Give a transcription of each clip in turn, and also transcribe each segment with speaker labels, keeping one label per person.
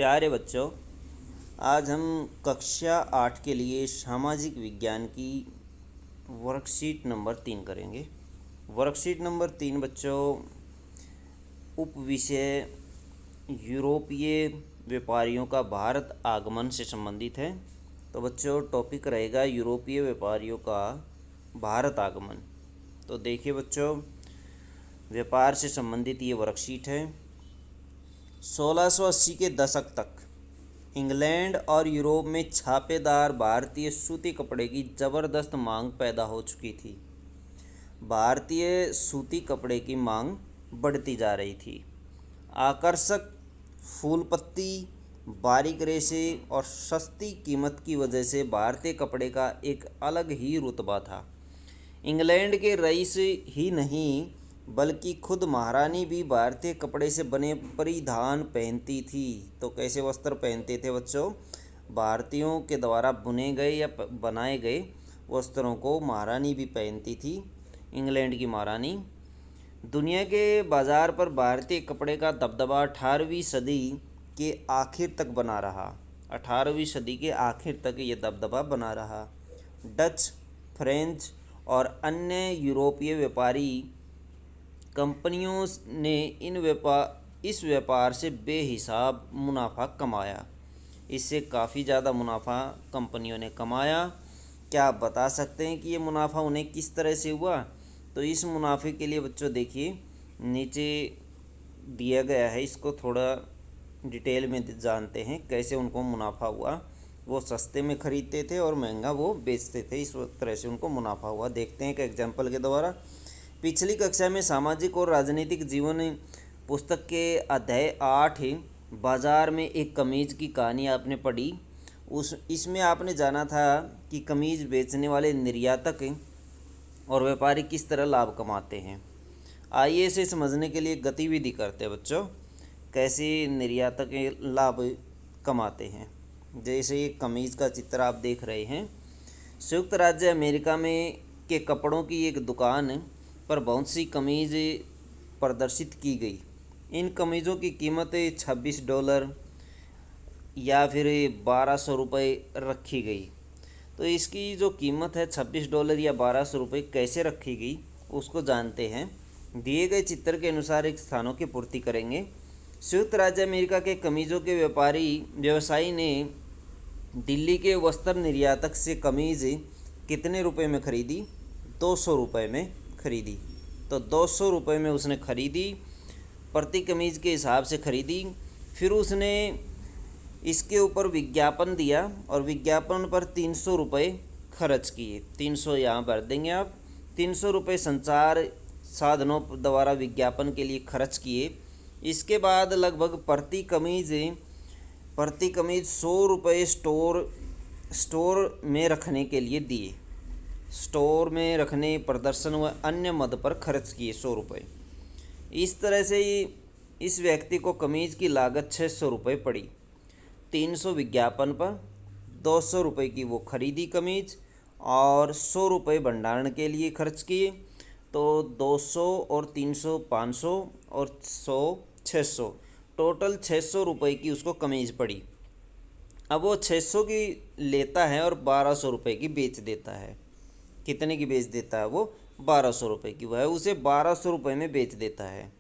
Speaker 1: प्यारे बच्चों, आज हम कक्षा 8 के लिए सामाजिक विज्ञान की वर्कशीट नंबर 3 करेंगे। वर्कशीट नंबर 3 बच्चों उपविषय यूरोपीय व्यापारियों का भारत आगमन से संबंधित है। तो बच्चों टॉपिक रहेगा यूरोपीय व्यापारियों का भारत आगमन। तो देखिए बच्चों, व्यापार से संबंधित ये वर्कशीट है। 1680 के दशक तक इंग्लैंड और यूरोप में छापेदार भारतीय सूती कपड़े की ज़बरदस्त मांग पैदा हो चुकी थी। भारतीय सूती कपड़े की मांग बढ़ती जा रही थी। आकर्षक फूल पत्ती, बारीक रेशे और सस्ती कीमत की वजह से भारतीय कपड़े का एक अलग ही रुतबा था। इंग्लैंड के रईस ही नहीं बल्कि खुद महारानी भी भारतीय कपड़े से बने परिधान पहनती थी। तो कैसे वस्त्र पहनते थे बच्चों? भारतीयों के द्वारा बुने गए या बनाए गए वस्त्रों को महारानी भी पहनती थी, इंग्लैंड की महारानी। दुनिया के बाज़ार पर भारतीय कपड़े का दबदबा 18वीं सदी के आखिर तक बना रहा। 18वीं सदी के आखिर तक ये दबदबा बना रहा। डच, फ्रेंच और अन्य यूरोपीय व्यापारी कंपनियों ने इस व्यापार से बेहिसाब मुनाफा कमाया। इससे काफ़ी ज़्यादा मुनाफा कंपनियों ने कमाया। क्या आप बता सकते हैं कि ये मुनाफा उन्हें किस तरह से हुआ? तो इस मुनाफे के लिए बच्चों देखिए नीचे दिया गया है, इसको थोड़ा डिटेल में जानते हैं कैसे उनको मुनाफा हुआ। वो सस्ते में ख़रीदते थे और महंगा वो बेचते थे, इस तरह से उनको मुनाफा हुआ। देखते हैं एक एग्जाम्पल के द्वारा। पिछली कक्षा में सामाजिक और राजनीतिक जीवन पुस्तक के अध्याय 8 बाज़ार में एक कमीज़ की कहानी आपने पढ़ी। इसमें आपने जाना था कि कमीज़ बेचने वाले निर्यातक और व्यापारी किस तरह लाभ कमाते हैं। आइए इसे समझने के लिए गतिविधि करते हैं बच्चों, कैसे निर्यातक लाभ कमाते हैं। जैसे कमीज़ का चित्र आप देख रहे हैं। संयुक्त राज्य अमेरिका में के कपड़ों की एक दुकान पर बहुत सी कमीज़ प्रदर्शित की गई। इन कमीज़ों की कीमत $26 या फिर ₹1200 रखी गई। तो इसकी जो कीमत है $26 या ₹1200 कैसे रखी गई उसको जानते हैं। दिए गए चित्र के अनुसार एक स्थानों की पूर्ति करेंगे। संयुक्त राज्य अमेरिका के कमीज़ों के व्यवसायी ने दिल्ली के वस्त्र निर्यातक से कमीज़ कितने रुपए में खरीदी? ₹200 में खरीदी। तो ₹200 में उसने खरीदी, प्रति कमीज़ के हिसाब से खरीदी। फिर उसने इसके ऊपर विज्ञापन दिया और विज्ञापन पर ₹300 खर्च किए। 300 यहाँ भर देंगे आप। ₹300 संचार साधनों द्वारा विज्ञापन के लिए खर्च किए। इसके बाद लगभग प्रति कमीज़ ₹100 स्टोर में रखने के लिए दिए। स्टोर में रखने, प्रदर्शन व अन्य मद पर खर्च किए ₹100। इस तरह से इस व्यक्ति को कमीज़ की लागत ₹600 पड़ी। 300 विज्ञापन पर, ₹200 की वो खरीदी कमीज़ और ₹100 भंडारण के लिए खर्च किए। तो 200 और 300 500 और 100 600, टोटल ₹600 की उसको कमीज़ पड़ी। अब वो 600 की लेता है और ₹1200 की बेच देता है। कितने की बेच देता है वो? ₹1200 की। वह उसे ₹1200 में बेच देता है।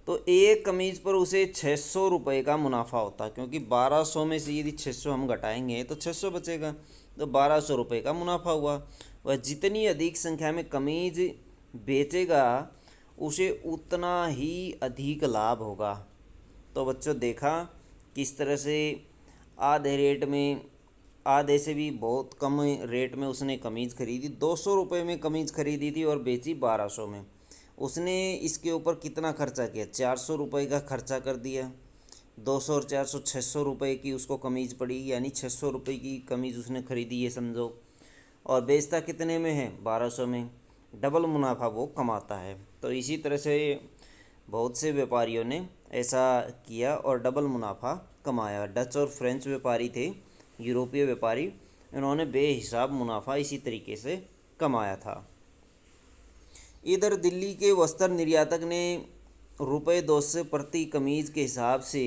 Speaker 1: तो एक कमीज़ पर उसे ₹600 का मुनाफा होता है, क्योंकि 1200 में से यदि 600 हम घटाएंगे तो 600 बचेगा। तो ₹1200 का मुनाफा हुआ। वह जितनी अधिक संख्या में कमीज़ बेचेगा उसे उतना ही अधिक लाभ होगा। तो बच्चों देखा किस तरह से आधे से भी बहुत कम रेट में उसने कमीज़ खरीदी। ₹200 में कमीज़ खरीदी थी और बेची 1200 में। उसने इसके ऊपर कितना खर्चा किया? ₹400 का खर्चा कर दिया। 200 और 400 ₹600 की उसको कमीज़ पड़ी, यानी ₹600 की कमीज़ उसने खरीदी, ये समझो। और बेचता कितने में है? 1200 में। डबल मुनाफा वो कमाता है। तो इसी तरह से बहुत से व्यापारियों ने ऐसा किया और डबल मुनाफा कमाया। डच और फ्रेंच व्यापारी थे, यूरोपीय व्यापारी, इन्होंने बेहिसाब मुनाफा इसी तरीके से कमाया था। इधर दिल्ली के वस्त्र निर्यातक ने ₹200 प्रति कमीज़ के हिसाब से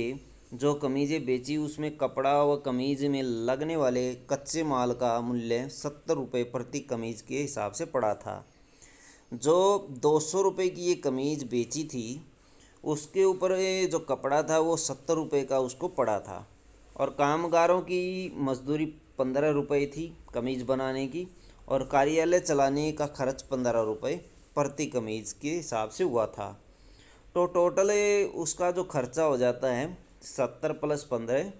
Speaker 1: जो कमीज़ें बेची उसमें कपड़ा व कमीज़ में लगने वाले कच्चे माल का मूल्य 70 रुपये प्रति कमीज़ के हिसाब से पड़ा था। जो 200 रुपये की ये कमीज़ बेची थी उसके ऊपर ये जो कपड़ा था वो 70 रुपये का उसको पड़ा था। और कामगारों की मजदूरी 15 रुपये थी कमीज़ बनाने की, और कार्यालय चलाने का खर्च 15 रुपये प्रति कमीज़ के हिसाब से हुआ था। तो टोटल उसका जो खर्चा हो जाता है 70 + 15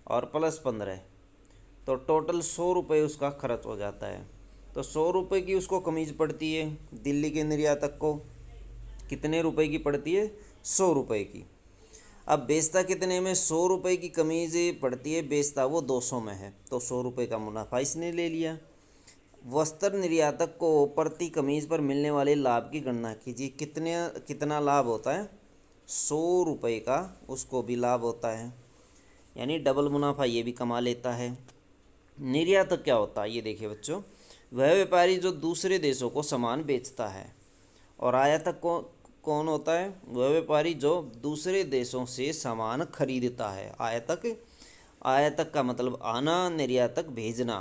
Speaker 1: और +15, तो टोटल 100 रुपये उसका खर्च हो जाता है। तो 100 रुपये की उसको कमीज़ पड़ती है दिल्ली के निर्यातक को। कितने रुपए की पड़ती है? 100 रुपये की। अब बेचता कितने में? 100 रुपये की कमीज़ पड़ती है, बेचता वो 200 में है, तो 100 रुपये का मुनाफा इसने ले लिया। वस्त्र निर्यातक को प्रति कमीज़ पर मिलने वाले लाभ की गणना कीजिए। कितना लाभ होता है? 100 रुपये का उसको भी लाभ होता है, यानी डबल मुनाफा ये भी कमा लेता है। निर्यातक क्या होता है ये देखिए बच्चों, वह व्यापारी जो दूसरे देशों को सामान बेचता है। और आयातक कौन होता है? वह व्यापारी जो दूसरे देशों से सामान खरीदता है। आयातक का मतलब आना, निर्यातक भेजना।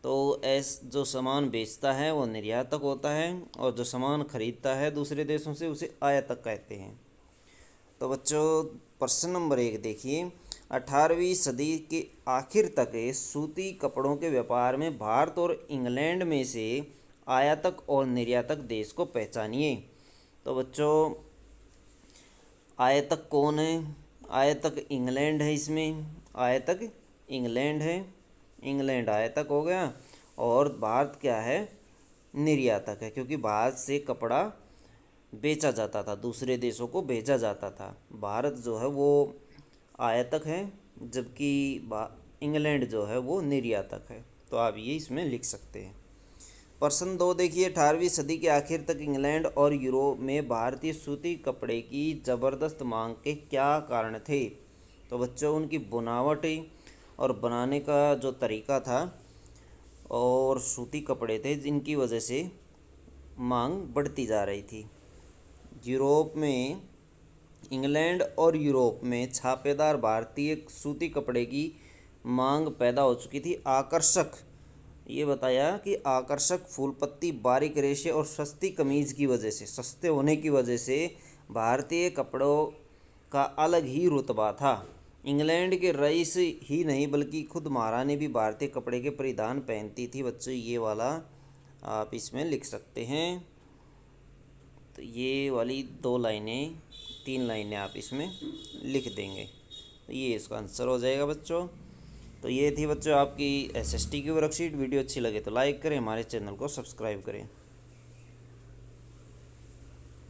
Speaker 1: तो जो सामान बेचता है वो निर्यातक होता है, और जो सामान खरीदता है दूसरे देशों से उसे आयातक कहते हैं। तो बच्चों प्रश्न नंबर 1 देखिए, 18वीं सदी के आखिर तक सूती कपड़ों के व्यापार में भारत और इंग्लैंड में से आयातक और निर्यातक देश को पहचानिए। तो बच्चों आयातक कौन है? आयातक इंग्लैंड है, इसमें आयातक इंग्लैंड है, इंग्लैंड आयातक हो गया। और भारत क्या है? निर्यातक है, क्योंकि भारत से कपड़ा बेचा जाता था, दूसरे देशों को भेजा जाता था। भारत जो है वो आयातक है, जबकि इंग्लैंड जो है वो निर्यातक है। तो आप ये इसमें लिख सकते हैं। प्रश्न 2 देखिए, 18वीं सदी के आखिर तक इंग्लैंड और यूरोप में भारतीय सूती कपड़े की ज़बरदस्त मांग के क्या कारण थे? तो बच्चों उनकी बनावट और बनाने का जो तरीका था और सूती कपड़े थे जिनकी वजह से मांग बढ़ती जा रही थी। यूरोप में, इंग्लैंड और यूरोप में छापेदार भारतीय सूती कपड़े की मांग पैदा हो चुकी थी। आकर्षक, ये बताया कि आकर्षक फूल पत्ती, बारीक रेशे और सस्ती कमीज़ की वजह से, सस्ते होने की वजह से भारतीय कपड़ों का अलग ही रुतबा था। इंग्लैंड के रईस ही नहीं बल्कि खुद महारानी भी भारतीय कपड़े के परिधान पहनती थी। बच्चों ये वाला आप इसमें लिख सकते हैं। तो ये वाली 2 लाइनें, 3 लाइनें आप इसमें लिख देंगे, तो ये इसका आंसर हो जाएगा बच्चों। तो ये थी बच्चों आपकी एसएसटी की वर्कशीट। वीडियो अच्छी लगे तो लाइक करें, हमारे चैनल को सब्सक्राइब करें।